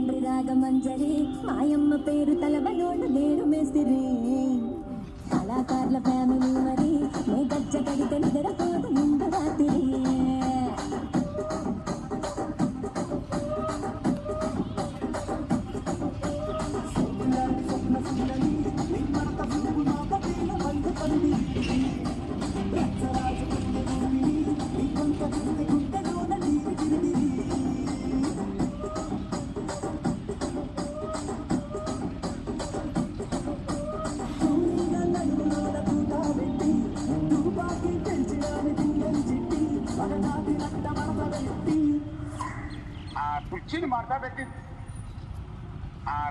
తండ్రి రాగమంజరి మాయమ్మ పేరు తలబనోడు నేను మేస్తిరి కళాకారుల ఫ్యామిలీ మరి నే గజ్జ కడితే నిద్రపోదు నిండు రాత్రి కుర్చీని మార్తా పెట్టి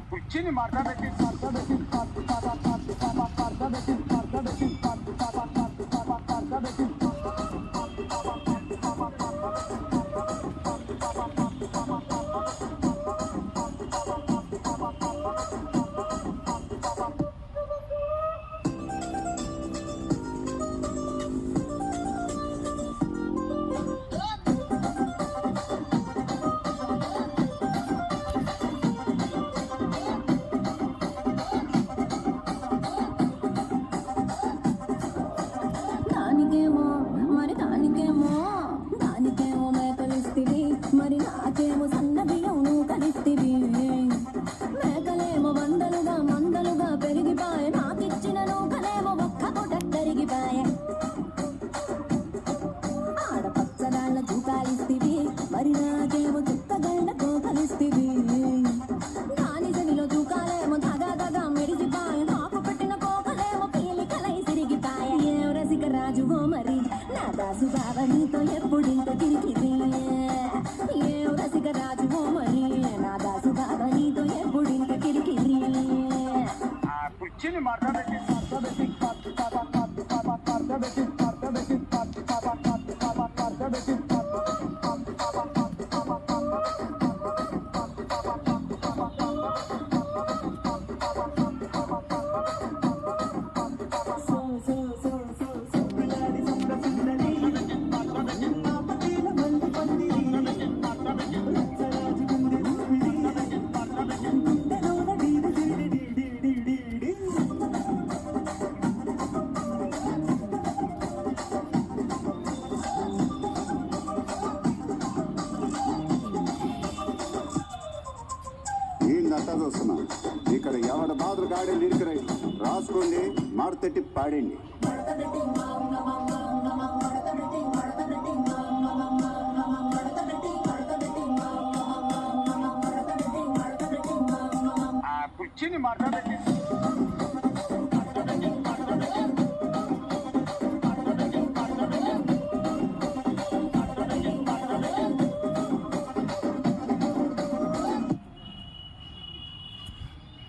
కుర్చీని మార్తా పెట్టి దానికేమో మేకలిస్తివి మరి నాకేమో సన్న బియ్యం నువ్వు కలిస్తివి మేకలేమో మందలుగా పెరిగిపాయే నాకిచ్చిన నూకలేమో ఒక్క పూట కరిగిపాయే ఆడపచ్చగాళ్ళ చూకాలిస్తివి మరి నాకేమో చుక్కగళ్ళతో కలిస్తివి దాని చెవిలో చూకాలేమో దగా మెరిసిపాయే నాకు పెట్టిన కోకలేమో పీలికలై సిరిగిపాయే ఏం రసిక రాజువో మరి నా దాసు బావ నీతో ఎప్పుడింత తిరిగిది ఏం రసిక రాజువో మరి నా దాసు బావ నీతో ఎప్పుడింత కిరికిరి కుర్చీని మార్తా పెట్టి ఏందంతా చూస్తున్నా ఇక్కడ ఎవరి బాధలు గాడే లిరిక్ రైట్ రాసుకోండి మారుతట్టి పాడండి. కుర్చీని మార్తా పెట్టి